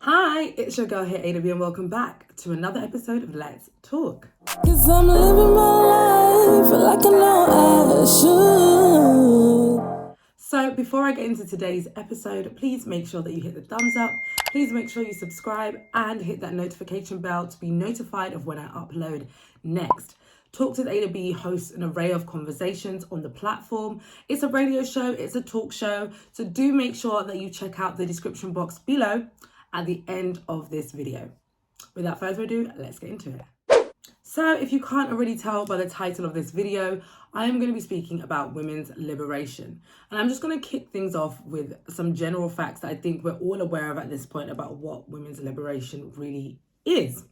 Hi, it's your girl here, AW, and welcome back to another episode of Let's Talk. 'Cause I'm living my life like I know I should. So before I get into today's episode, please make sure that you hit the thumbs up. Please make sure you subscribe and hit that notification bell to be notified of when I upload next. TalksWithAdaB hosts an array of conversations on the platform. It's a radio show, it's a talk show, so do make sure that you check out the description box below at the end of this video. Without further ado, let's get into it. So if you can't already tell by the title of this video, I am going to be speaking about women's liberation. And I'm just going to kick things off with some general facts that I think we're all aware of at this point about what women's liberation really is.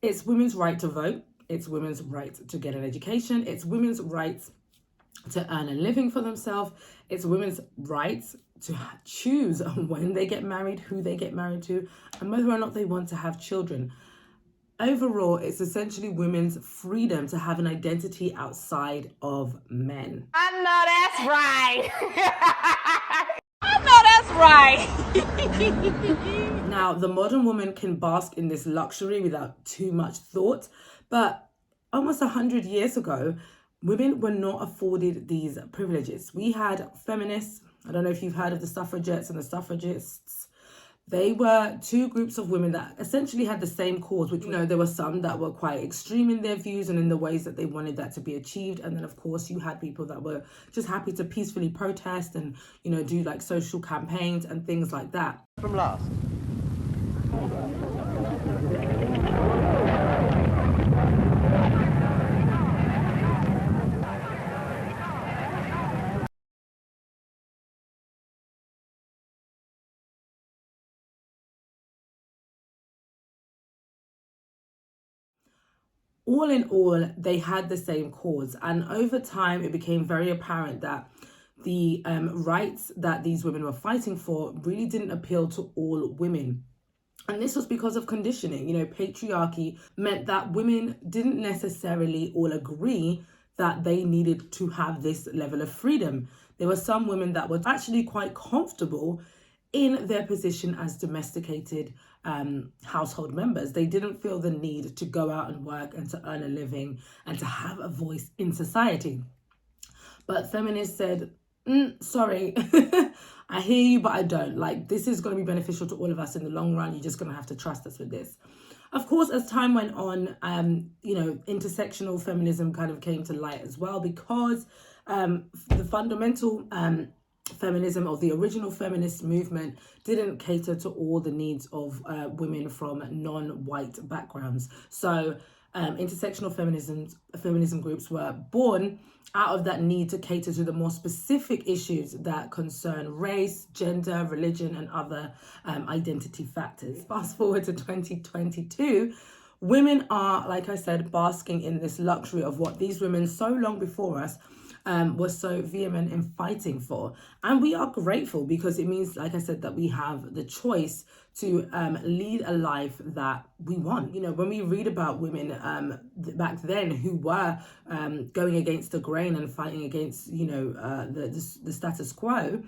It's women's right to vote. It's women's right to get an education. It's women's rights to earn a living for themselves. It's women's rights to choose when they get married, who they get married to, and whether or not they want to have children. Overall, it's essentially women's freedom to have an identity outside of men. I know that's right. I know that's right. Now, the modern woman can bask in this luxury without too much thought, but almost 100 years ago, women were not afforded these privileges. We had feminists. I don't know if you've heard of the suffragettes and the suffragists. They were two groups of women that essentially had the same cause, which, there were some that were quite extreme in their views and in the ways that they wanted that to be achieved. And then, of course, you had people that were just happy to peacefully protest and, do like social campaigns and things like that. From last. All in all, they had the same cause. And over time, it became very apparent that the rights that these women were fighting for really didn't appeal to all women. And this was because of conditioning. Patriarchy meant that women didn't necessarily all agree that they needed to have this level of freedom. There were some women that were actually quite comfortable in their position as domesticated household members. They didn't feel the need to go out and work and to earn a living and to have a voice in society. But feminists said, sorry, I hear you, but I don't. This is going to be beneficial to all of us in the long run. You're just going to have to trust us with this. Of course, as time went on, intersectional feminism kind of came to light as well, because the fundamental feminism, or the original feminist movement, didn't cater to all the needs of women from non-white backgrounds. So intersectional feminism groups were born out of that need to cater to the more specific issues that concern race, gender, religion, and other identity factors. Fast forward to 2022, women are, like I said, basking in this luxury of what these women so long before us was so vehement in fighting for. And we are grateful, because it means, like I said, that we have the choice to lead a life that we want. When we read about women back then who were going against the grain and fighting against, the status quo,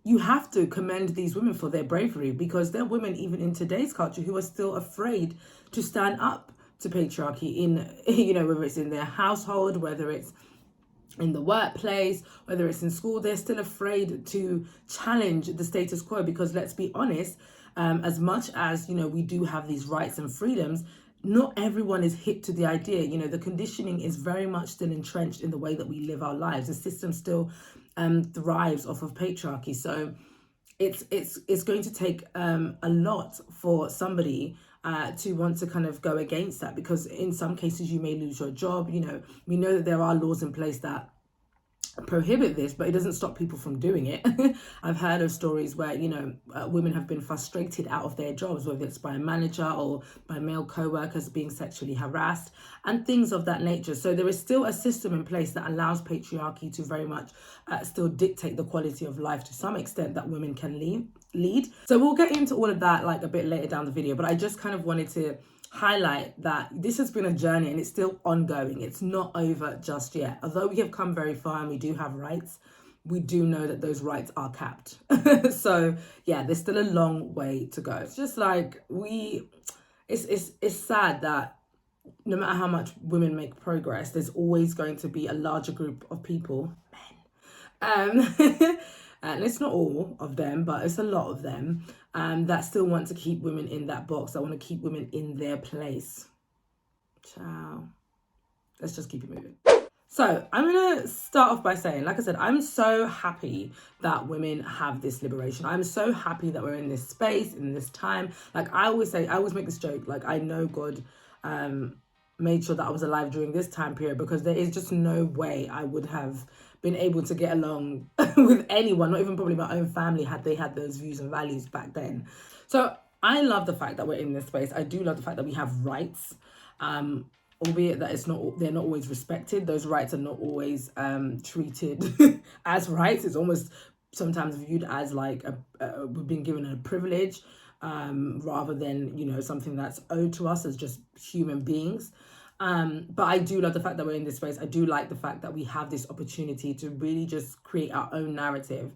you have to commend these women for their bravery, because they're women even in today's culture who are still afraid to stand up to patriarchy in, whether it's in their household, whether it's in the workplace, whether it's in school. They're still afraid to challenge the status quo, because let's be honest, as much as, we do have these rights and freedoms, not everyone is hip to the idea. The conditioning is very much still entrenched in the way that we live our lives. The system still thrives off of patriarchy. So it's going to take a lot for somebody to want to kind of go against that, because in some cases you may lose your job. We know that there are laws in place that prohibit this, but it doesn't stop people from doing it. I've heard of stories where, women have been frustrated out of their jobs, whether it's by a manager or by male co-workers being sexually harassed and things of that nature. So there is still a system in place that allows patriarchy to very much still dictate the quality of life to some extent that women can lead. So we'll get into all of that a bit later down the video, but I just kind of wanted to highlight that this has been a journey and it's still ongoing. It's not over just yet. Although we have come very far and we do have rights, we do know that those rights are capped. So yeah, there's still a long way to go. It's just like it's sad that no matter how much women make progress, there's always going to be a larger group of people, men, and it's not all of them, but it's a lot of them, that still want to keep women in that box, that want to keep women in their place. Ciao. Let's just keep it moving. So I'm going to start off by saying, like I said, I'm so happy that women have this liberation. I'm so happy that we're in this space, in this time. Like I always say, I always make this joke, like I know God made sure that I was alive during this time period, because there is just no way I would have been able to get along with anyone, not even probably my own family, had they had those views and values back then. So I love the fact that we're in this space. I do love the fact that we have rights. Albeit that they're not always respected. Those rights are not always treated as rights. It's almost sometimes viewed as like we've been given a privilege, rather than, you know, something that's owed to us as just human beings. But I do love the fact that we're in this space. I do like the fact that we have this opportunity to really just create our own narrative,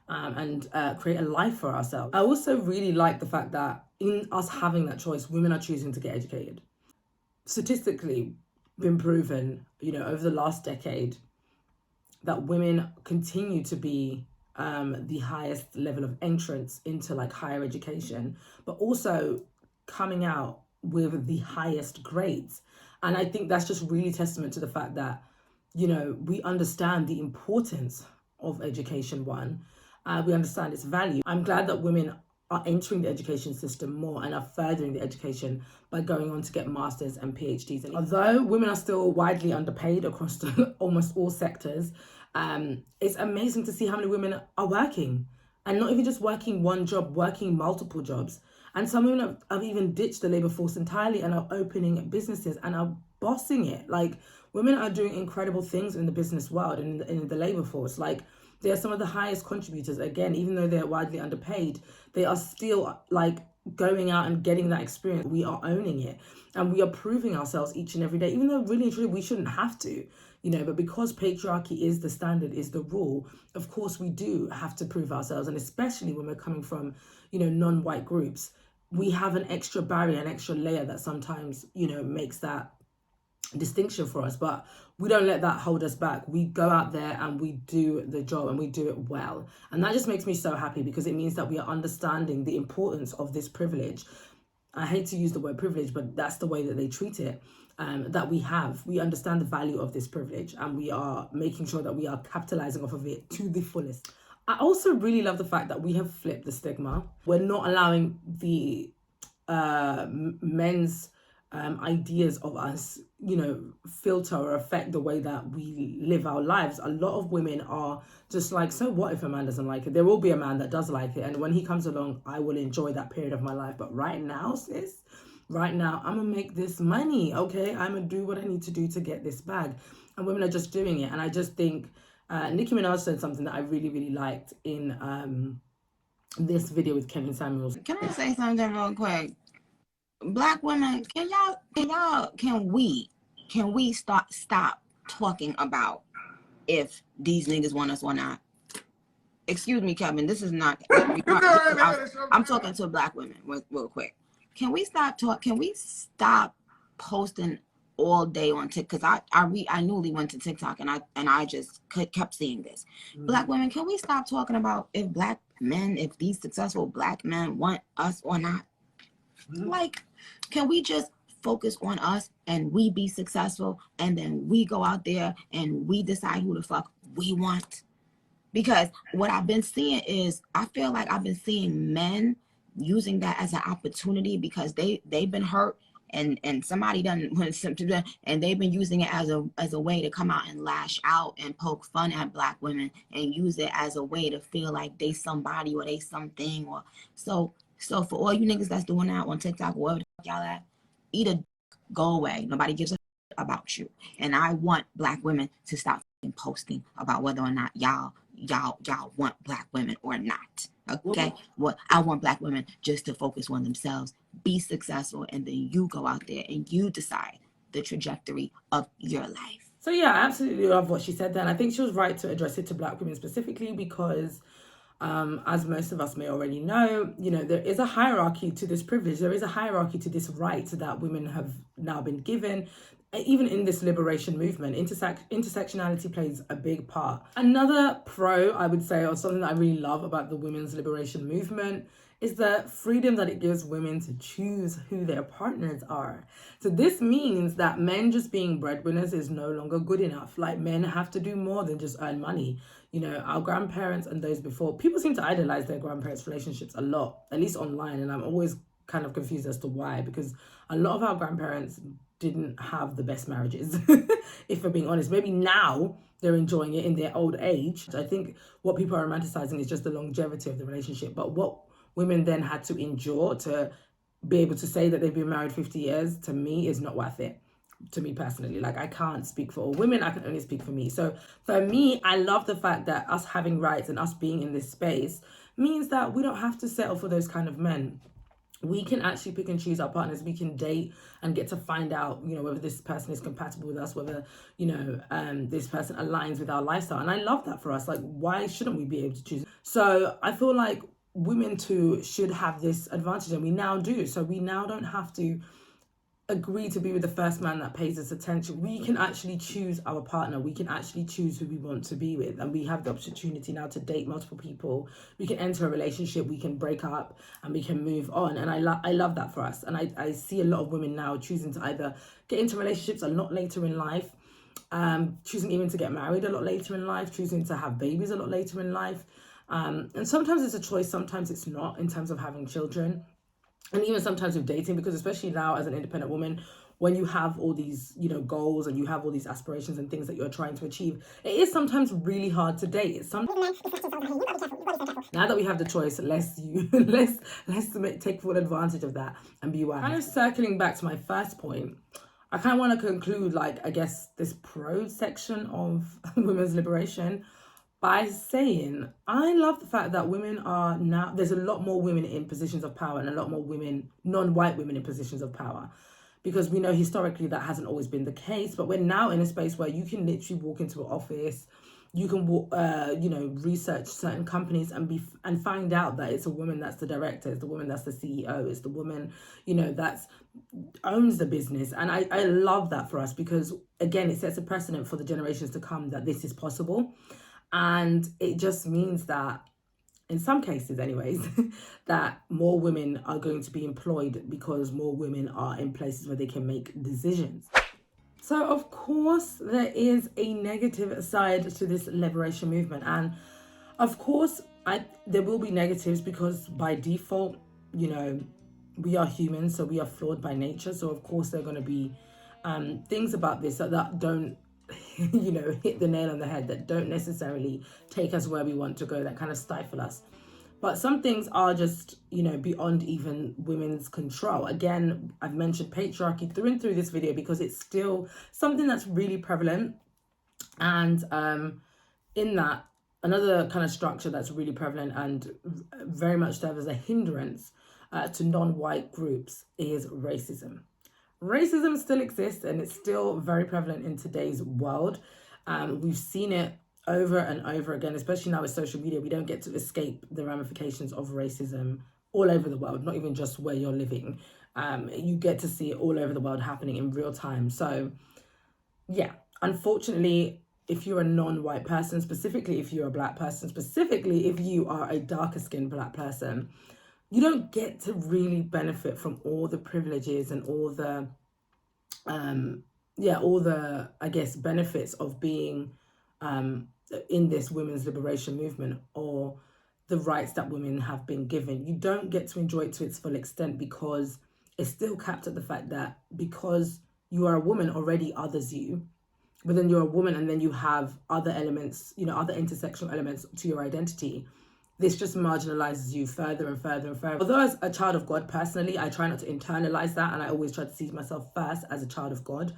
and create a life for ourselves. I also really like the fact that in us having that choice, women are choosing to get educated. Statistically been proven, you know, over the last decade, that women continue to be the highest level of entrance into like higher education, but also coming out with the highest grades. And I think that's just really testament to the fact that, you know, we understand the importance of education. We understand its value. I'm glad that women are entering the education system more and are furthering the education by going on to get masters and PhDs. And although women are still widely underpaid across almost all sectors, it's amazing to see how many women are working, and not even just working one job, working multiple jobs. And some women have even ditched the labor force entirely and are opening businesses and are bossing it. Like, women are doing incredible things in the business world and in the labor force. Like, they're some of the highest contributors. Again, even though they're widely underpaid, they are still like going out and getting that experience. We are owning it, and we are proving ourselves each and every day, even though really and truly we shouldn't have to, you know, but because patriarchy is the standard, is the rule, of course we do have to prove ourselves. And especially when we're coming from, you know, non-white groups, we have an extra barrier, an extra layer that sometimes, you know, makes that distinction for us, but we don't let that hold us back. We go out there and we do the job, and we do it well. And that just makes me so happy, because it means that we are understanding the importance of this privilege. I hate to use the word privilege, but that's the way that they treat it, that we understand the value of this privilege, and we are making sure that we are capitalizing off of it to the fullest. I also really love the fact that we have flipped the stigma. We're not allowing the men's ideas of us, you know, filter or affect the way that we live our lives. A lot of women are just like, so what if a man doesn't like it? There will be a man that does like it, and when he comes along, I will enjoy that period of my life. But right now, sis, right now, I'm gonna make this money, okay? I'm gonna do what I need to do to get this bag. And women are just doing it. And I just think Nicki Minaj said something that I really, really liked in this video with Kevin Samuels. Can I say something real quick? Black women, can we stop talking about if these niggas want us or not? Excuse me, Kevin. This is not. I'm talking to black women real quick. Can we stop posting all day on TikTok? Because I newly went to TikTok and I just kept seeing this. Black women, can we stop talking about if these successful black men want us or not? Like, can we just focus on us and we be successful, and then we go out there and we decide who the fuck we want? Because what I've been seeing is, I feel like I've been seeing men using that as an opportunity, because they've been hurt and somebody done, and they've been using it as a way to come out and lash out and poke fun at black women and use it as a way to feel like they somebody or they something. Or so for all you niggas that's doing that on TikTok, wherever the fuck y'all at, eat a go away. Nobody gives a about you. And I want black women to stop posting about whether or not y'all want black women or not. Okay? Well, I want black women just to focus on themselves, be successful, and then you go out there and you decide the trajectory of your life. So yeah, I absolutely love what she said there. And I think she was right to address it to Black women specifically because as most of us may already know, there is a hierarchy to this privilege. There is a hierarchy to this right that women have now been given. Even in this liberation movement, intersectionality plays a big part. Another pro, I would say, or something that I really love about the women's liberation movement is the freedom that it gives women to choose who their partners are. So this means that men just being breadwinners is no longer good enough. Like, men have to do more than just earn money. Our grandparents and those before, people seem to idolize their grandparents' relationships a lot, at least online. And I'm always kind of confused as to why, because a lot of our grandparents didn't have the best marriages, if we're being honest. Maybe now they're enjoying it in their old age. I think what people are romanticizing is just the longevity of the relationship. But what women then had to endure to be able to say that they've been married 50 years, to me, is not worth it. To me personally, like, I can't speak for all women, I can only speak for me. So for me, I love the fact that us having rights and us being in this space means that we don't have to settle for those kind of men. We can actually pick and choose our partners. We can date and get to find out, whether this person is compatible with us, whether, this person aligns with our lifestyle. And I love that for us. Like, why shouldn't we be able to choose? So I feel like women too should have this advantage, and we now do. So we now don't have to agree to be with the first man that pays us attention. We can actually choose our partner. We can actually choose who we want to be with, and we have the opportunity now to date multiple people. We can enter a relationship, we can break up, and we can move on. And I love that for us. And I see a lot of women now choosing to either get into relationships a lot later in life, choosing even to get married a lot later in life, choosing to have babies a lot later in life. And sometimes it's a choice, sometimes it's not, in terms of having children. And even sometimes with dating, because especially now as an independent woman, when you have all these, goals and you have all these aspirations and things that you're trying to achieve, it is sometimes really hard to date. Now that we have the choice, let's take full advantage of that and be wise. Kind of circling back to my first point, I kind of want to conclude, I guess, this pro section of women's liberation by saying I love the fact that women are now, there's a lot more women in positions of power and a lot more women, non-white women, in positions of power, because we know historically that hasn't always been the case. But we're now in a space where you can literally walk into an office, you can research certain companies and find out that it's a woman that's the director, it's the woman that's the CEO, it's the woman that's owns the business. And I love that for us, because again, it sets a precedent for the generations to come that this is possible. And it just means that, in some cases anyways, that more women are going to be employed because more women are in places where they can make decisions. So of course there is a negative side to this liberation movement, and of course there will be negatives, because by default, we are humans, so we are flawed by nature. So of course there are going to be things about this that don't hit the nail on the head, that don't necessarily take us where we want to go, that kind of stifle us. But some things are just, beyond even women's control. Again, I've mentioned patriarchy through and through this video because it's still something that's really prevalent. And in that, another kind of structure that's really prevalent and very much serves as a hindrance to non-white groups is racism. Racism still exists, and it's still very prevalent in today's world. We've seen it over and over again, especially now with social media. We don't get to escape the ramifications of racism all over the world, not even just where you're living. You get to see it all over the world happening in real time. So yeah, unfortunately, if you're a non-white person, specifically if you're a Black person, specifically if you are a darker skinned Black person, you don't get to really benefit from all the privileges and all the, I guess, benefits of being in this women's liberation movement, or the rights that women have been given. You don't get to enjoy it to its full extent, because it's still capped at the fact that because you are a woman already others you, but then you're a woman and then you have other elements, other intersectional elements to your identity. This just marginalizes you further and further and further. Although as a child of God, personally, I try not to internalize that, and I always try to see myself first as a child of God.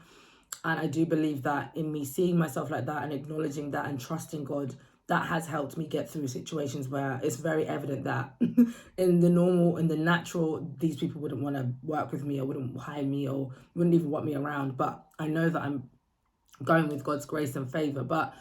And I do believe that in me seeing myself like that and acknowledging that and trusting God, that has helped me get through situations where it's very evident that in the natural, these people wouldn't want to work with me or wouldn't hire me or wouldn't even want me around. But I know that I'm going with God's grace and favor. But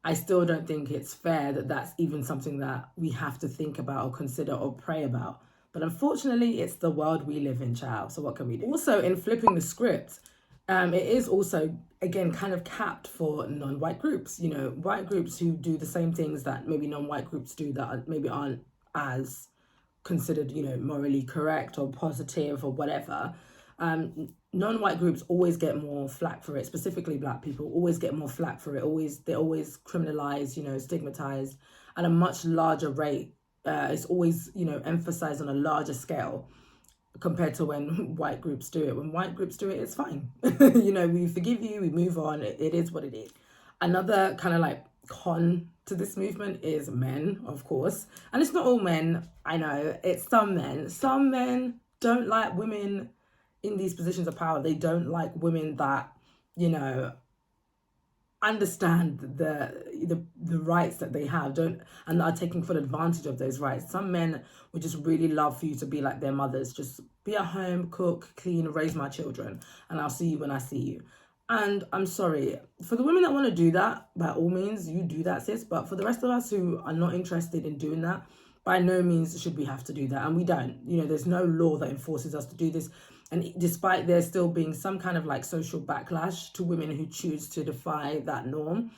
I still don't think it's fair that that's even something that we have to think about or consider or pray about. But unfortunately, it's the world we live in, child. So what can we do? Also, in flipping the script, it is also, again, kind of capped for non-white groups. You know, white groups who do the same things that maybe non-white groups do that maybe aren't as considered, you know, morally correct or positive or whatever. Non-white groups always get more flack for it. Specifically, Black people always get more flack for it. They're always criminalized, you know, stigmatized at a much larger rate. It's always, you know, emphasized on a larger scale compared to when white groups do it. When white groups do it, it's fine. You know, we forgive you, we move on. It is what it is. Another kind of like con to this movement is men, of course. And it's not all men, I know. It's some men. Some men don't like women in these positions of power. They don't like women that, you know, understand the rights that they have, and are taking full advantage of those rights. Some men would just really love for you to be like their mothers. Just be at home, cook, clean, raise my children, and I'll see you when I see you. And I'm sorry, for the women that want to do that, by all means, you do that, sis. But for the rest of us who are not interested in doing that, by no means should we have to do that. And we don't. You know, there's no law that enforces us to do this. And despite there still being some kind of like social backlash to women who choose to defy that norm,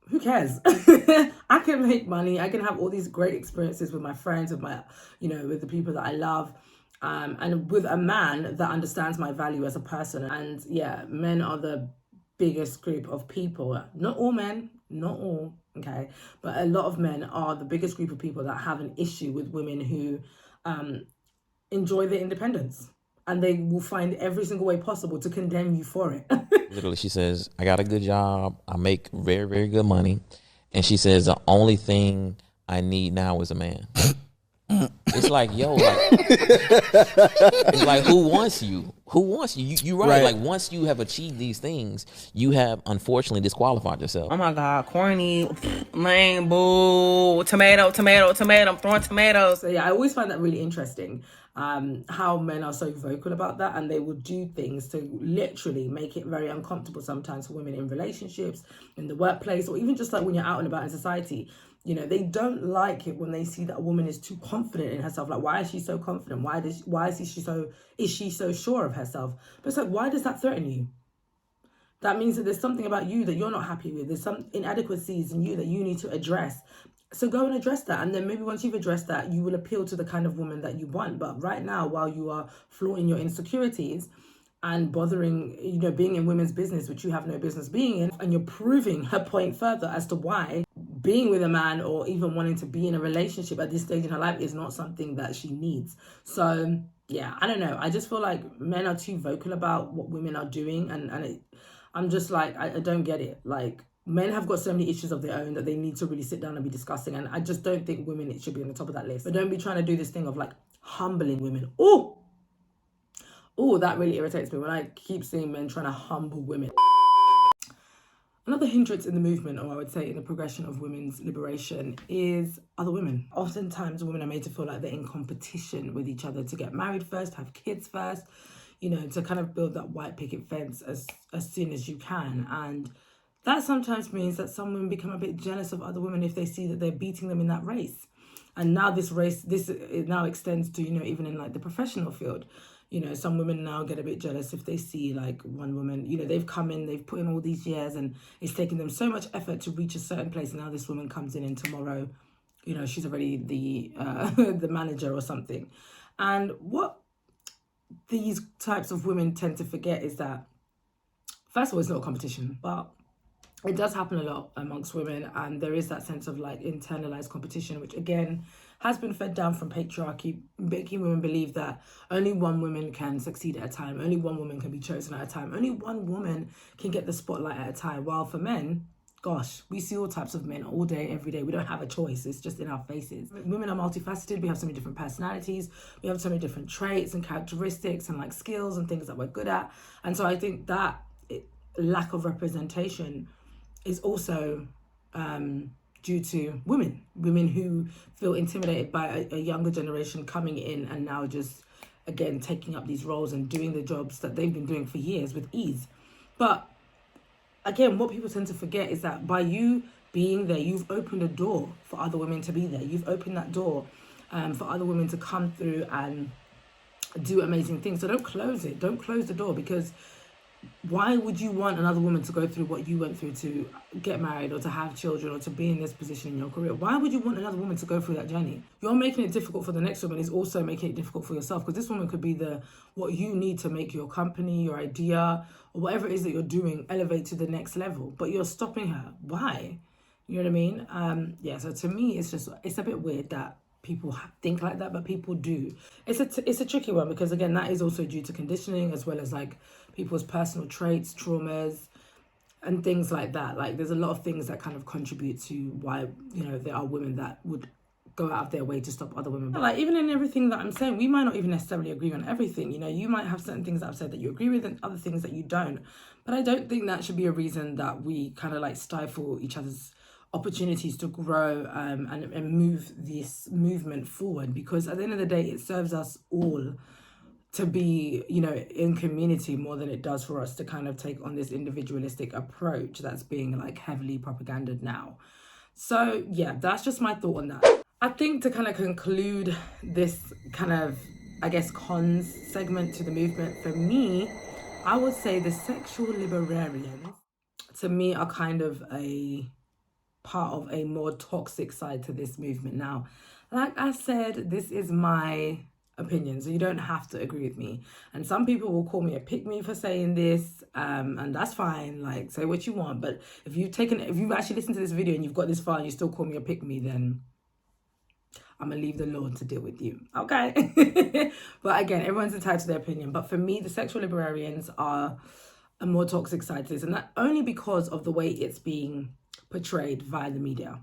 who cares? I can make money. I can have all these great experiences with my friends, with my, you know, with the people that I love. And with a man that understands my value as a person. And yeah, men are the biggest group of people. Not all men, not all, okay? But a lot of men are the biggest group of people that have an issue with women who enjoy their independence. And they will find every single way possible to condemn you for it. Literally, she says, I got a good job. I make very, very good money. And she says, the only thing I need now is a man. It's like, yo, like, it's like, who wants you? Who wants you? You're right. Like, once you have achieved these things, you have unfortunately disqualified yourself. Oh my God, corny, lame, boo, tomato, I'm throwing tomatoes. So yeah, I always find that really interesting, how men are so vocal about that, and they will do things to literally make it very uncomfortable sometimes for women in relationships, in the workplace, or even just like when you're out and about in society. You know, they don't like it when they see that a woman is too confident in herself. Like, why is she so confident? Is she so sure of herself? But it's like, why does that threaten you? That means that there's something about you that you're not happy with. There's some inadequacies in you that you need to address. So go and address that. And then maybe once you've addressed that, you will appeal to the kind of woman that you want. But right now, while you are flaunting your insecurities and bothering, you know, being in women's business, which you have no business being in, and you're proving her point further as to why being with a man or even wanting to be in a relationship at this stage in her life is not something that she needs. So yeah, I don't know. I just feel like men are too vocal about what women are doing, and I'm just like, I don't get it. Like, men have got so many issues of their own that they need to really sit down and be discussing, and I just don't think women, it should be on the top of that list. But don't be trying to do this thing of like humbling women. Oh, that really irritates me when I keep seeing men trying to humble women. Another hindrance in the movement, or I would say in the progression of women's liberation, is other women. Oftentimes, women are made to feel like they're in competition with each other to get married first, have kids first, you know, to kind of build that white picket fence as soon as you can. And that sometimes means that some women become a bit jealous of other women if they see that they're beating them in that race. And now it now extends to, you know, even in like the professional field. You know, some women now get a bit jealous if they see like one woman, you know, they've come in, they've put in all these years and it's taken them so much effort to reach a certain place. And now this woman comes in and tomorrow, you know, she's already the the manager or something. And what these types of women tend to forget is that, first of all, it's not a competition, but it does happen a lot amongst women, and there is that sense of like internalized competition, which again has been fed down from patriarchy, making women believe that only one woman can succeed at a time, only one woman can be chosen at a time, only one woman can get the spotlight at a time. While for men, gosh, we see all types of men all day, every day. We don't have a choice. It's just in our faces. Women are multifaceted. We have so many different personalities. We have so many different traits and characteristics and like skills and things that we're good at. And so I think that lack of representation is also due to women who feel intimidated by a younger generation coming in and now just, again, taking up these roles and doing the jobs that they've been doing for years with ease. But again, what people tend to forget is that by you being there, you've opened a door for other women to be there. You've opened that door for other women to come through and do amazing things. So don't close it. Don't close the door, because why would you want another woman to go through what you went through to get married or to have children or to be in this position in your career? Why would you want another woman to go through that journey? You're making it difficult for the next woman, is also making it difficult for yourself, because this woman could be what you need to make your company, your idea, or whatever it is that you're doing elevate to the next level. But you're stopping her. Why? You know what I mean? Yeah, so to me, it's a bit weird that people think like that, but people do. It's a tricky one, because again, that is also due to conditioning, as well as like people's personal traits, traumas, and things like that. Like there's a lot of things that kind of contribute to why, you know, there are women that would go out of their way to stop other women. But like, even in everything that I'm saying, we might not even necessarily agree on everything. You know, you might have certain things that I've said that you agree with and other things that you don't. But I don't think that should be a reason that we kind of like stifle each other's opportunities to grow and move this movement forward, because at the end of the day, it serves us all to be, you know, in community more than it does for us to kind of take on this individualistic approach that's being like heavily propagandized now. So yeah, that's just my thought on that. I think to kind of conclude this kind of, I guess, cons segment to the movement, for me, I would say the sexual libertarians, to me, are kind of a part of a more toxic side to this movement. Now, like I said, this is my opinion, so you don't have to agree with me. And some people will call me a pick-me for saying this, and that's fine. Like, say what you want. But if you've actually listened to this video and you've got this far and you still call me a pick-me, then I'm gonna leave the Lord to deal with you, okay? But again, everyone's entitled to their opinion. But for me, the sexual libertarians are a more toxic side to this, and that only because of the way it's being portrayed via the media.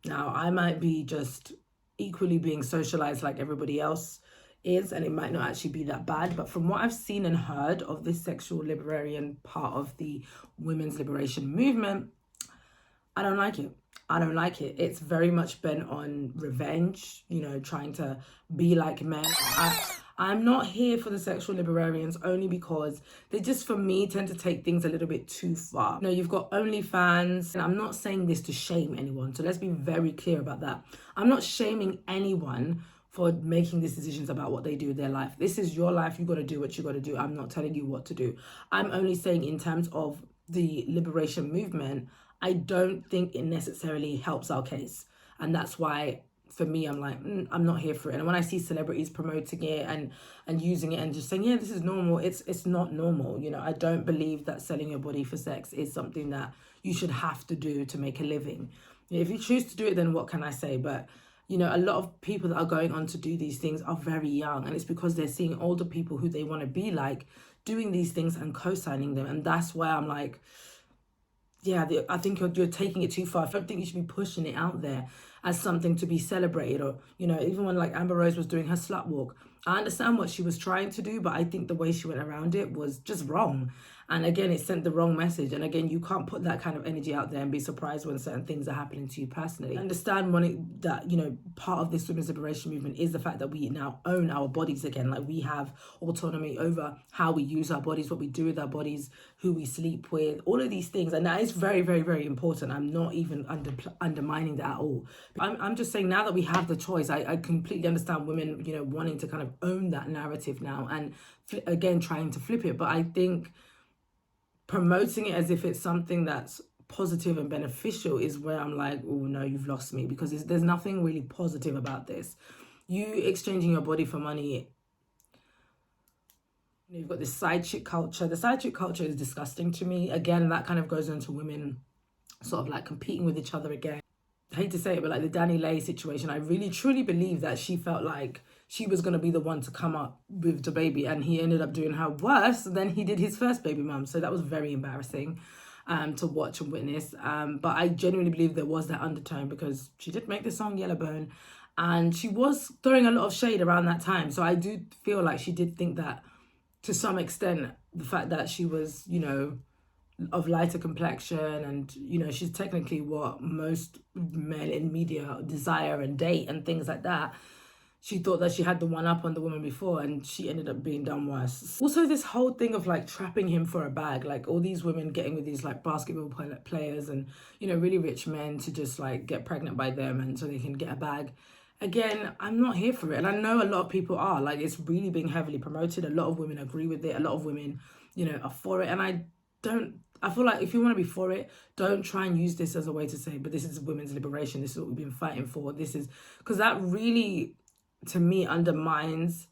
Now, I might be just equally being socialized like everybody else is, and it might not actually be that bad, but from what I've seen and heard of this sexual libertarian part of the women's liberation movement, I don't like it. I don't like it. It's very much bent on revenge, you know, trying to be like men. I'm not here for the sexual libertarians, only because they just, for me, tend to take things a little bit too far. You know, you've got OnlyFans, and I'm not saying this to shame anyone, so let's be very clear about that. I'm not shaming anyone for making these decisions about what they do with their life. This is your life. You got to do what you got to do. I'm not telling you what to do. I'm only saying, in terms of the liberation movement, I don't think it necessarily helps our case. And that's why, for me, I'm like, I'm not here for it. And when I see celebrities promoting it and using it and just saying, yeah, this is normal, it's not normal. You know, I don't believe that selling your body for sex is something that you should have to do to make a living. You know, if you choose to do it, then what can I say? But, you know, a lot of people that are going on to do these things are very young, and it's because they're seeing older people who they want to be like doing these things and co-signing them. And that's why I'm like, yeah, I think you're taking it too far. I don't think you should be pushing it out there as something to be celebrated. Or, you know, even when like Amber Rose was doing her slut walk, I understand what she was trying to do, but I think the way she went around it was just wrong. And again, it sent the wrong message. And again, you can't put that kind of energy out there and be surprised when certain things are happening to you personally. I understand that, you know, part of this women's liberation movement is the fact that we now own our bodies again. Like, we have autonomy over how we use our bodies, what we do with our bodies, who we sleep with, all of these things. And that is very, very, very important. I'm not even undermining that at all. I'm just saying, now that we have the choice, I completely understand women, you know, wanting to kind of own that narrative now and again, trying to flip it. But I think promoting it as if it's something that's positive and beneficial is where I'm like, oh no, you've lost me, because there's nothing really positive about this. You exchanging your body for money, you've got this side chick culture. The side chick culture is disgusting to me. Again, that kind of goes into women sort of like competing with each other again. I hate to say it, but like the Danny Lay situation, I really truly believe that she felt like she was going to be the one to come up with the baby, and he ended up doing her worse than he did his first baby mum. So that was very embarrassing to watch and witness. But I genuinely believe there was that undertone, because she did make the song Yellowbone, and she was throwing a lot of shade around that time. So I do feel like she did think that, to some extent, the fact that she was, you know, of lighter complexion, and, you know, she's technically what most men in media desire and date and things like that, she thought that she had the one up on the woman before, and she ended up being done worse. Also, this whole thing of like trapping him for a bag, like all these women getting with these like basketball players and, you know, really rich men to just like get pregnant by them and so they can get a bag. Again, I'm not here for it. And I know a lot of people are, like, it's really being heavily promoted. A lot of women agree with it. A lot of women, you know, are for it. And I feel like if you want to be for it, don't try and use this as a way to say, but this is women's liberation. This is what we've been fighting for. This is, because that really, to me, undermines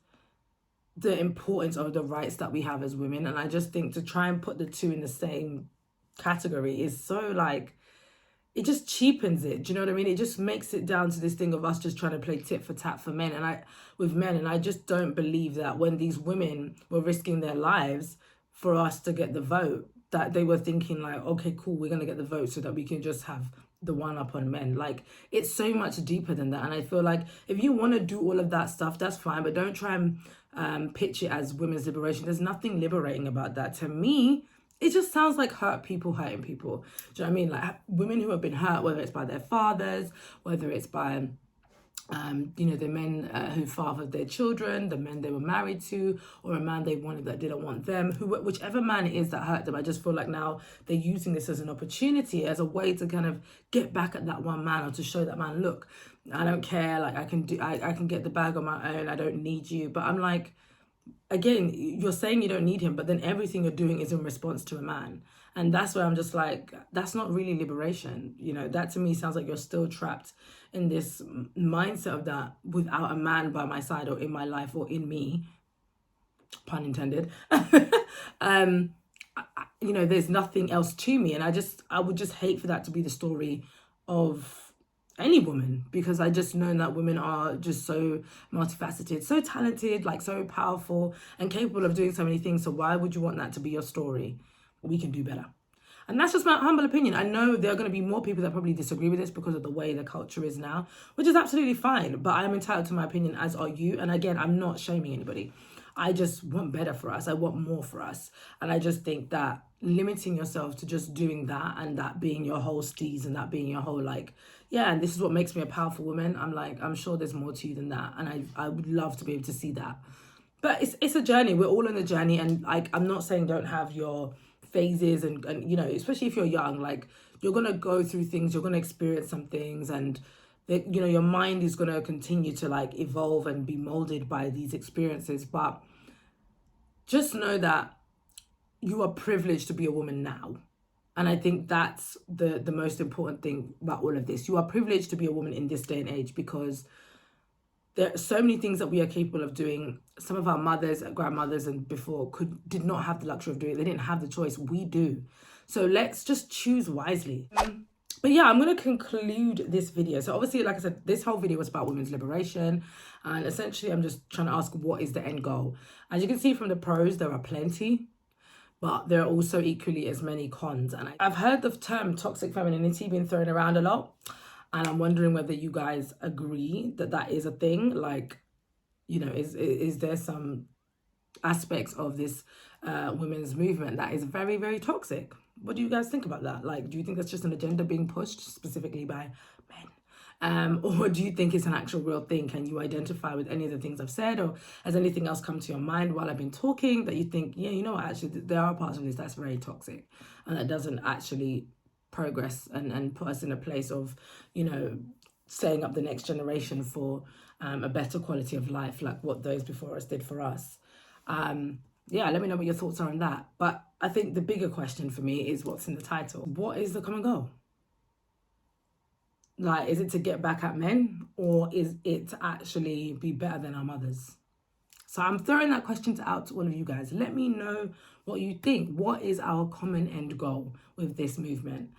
the importance of the rights that we have as women. And I just think to try and put the two in the same category is so like, it just cheapens it. Do you know what I mean? It just makes it down to this thing of us just trying to play tit for tat for men with men. And I just don't believe that when these women were risking their lives for us to get the vote, that they were thinking like, okay, cool, we're going to get the vote so that we can just have the one up on men. Like, it's so much deeper than that. And I feel like if you want to do all of that stuff, that's fine, but don't try and pitch it as women's liberation. There's nothing liberating about that. To me, it just sounds like hurt people hurting people. Do you know what I mean? Like women who have been hurt, whether it's by their fathers, whether it's by you know, the men who fathered their children, the men they were married to, or a man they wanted that didn't want them, whichever man it is that hurt them. I just feel like now they're using this as an opportunity, as a way to kind of get back at that one man, or to show that man, look, I don't care, like I can get the bag on my own, I don't need you. But I'm like, again, you're saying you don't need him, but then everything you're doing is in response to a man. And that's where I'm just like, that's not really liberation. You know, that to me sounds like you're still trapped in this mindset of that without a man by my side or in my life or in me, pun intended. You know, there's nothing else to me. And I would just hate for that to be the story of any woman, because I just know that women are just so multifaceted, so talented, like so powerful and capable of doing so many things. So why would you want that to be your story? We can do better. And that's just my humble opinion. I know there are going to be more people that probably disagree with this because of the way the culture is now, which is absolutely fine. But I am entitled to my opinion, as are you. And again, I'm not shaming anybody. I just want better for us. I want more for us. And I just think that limiting yourself to just doing that and that being your whole steez and that being your whole like, yeah, and this is what makes me a powerful woman. I'm like, I'm sure there's more to you than that. And I would love to be able to see that. But it's a journey. We're all on a journey. And like, I'm not saying don't have your phases and you know, especially if you're young, like you're going to go through things, you're going to experience some things, and you know, your mind is going to continue to like evolve and be molded by these experiences. But just know that you are privileged to be a woman now. And I think that's the most important thing about all of this. You are privileged to be a woman in this day and age, because there are so many things that we are capable of doing. Some of our mothers, grandmothers, and before did not have the luxury of doing it. They didn't have the choice. We do. So let's just choose wisely. But yeah, I'm going to conclude this video. So obviously, like I said, this whole video was about women's liberation. And essentially, I'm just trying to ask, what is the end goal? As you can see from the pros, there are plenty. But there are also equally as many cons. And I've heard the term toxic femininity being thrown around a lot. And I'm wondering whether you guys agree that that is a thing. Like, you know, is there some aspects of this women's movement that is very, very toxic? What do you guys think about that? Like, do you think that's just an agenda being pushed specifically by men? Or do you think it's an actual real thing? Can you identify with any of the things I've said? Or has anything else come to your mind while I've been talking that you think, yeah, you know what, actually, there are parts of this that's very toxic and that doesn't actually progress and put us in a place of, you know, setting up the next generation for a better quality of life, like what those before us did for us. Yeah, let me know what your thoughts are on that. But I think the bigger question for me is what's in the title. What is the common goal? Like, is it to get back at men, or is it to actually be better than our mothers? So I'm throwing that question out to all of you guys. Let me know what you think. What is our common end goal with this movement?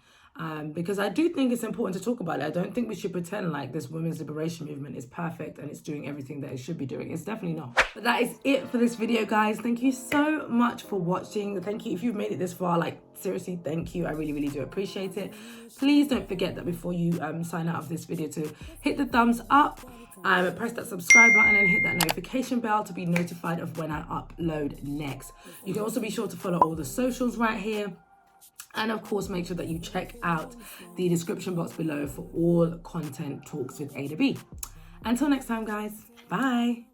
Because I do think it's important to talk about it. I don't think we should pretend like this women's liberation movement is perfect and it's doing everything that it should be doing. It's definitely not. But that is it for this video, guys. Thank you so much for watching. Thank you if you've made it this far. Like, seriously, thank you. I really, really do appreciate it. Please don't forget that before you sign out of this video to hit the thumbs up, press that subscribe button and hit that notification bell to be notified of when I upload next. You can also be sure to follow all the socials right here. And of course, make sure that you check out the description box below for all content talks with AdaB. Until next time, guys. Bye.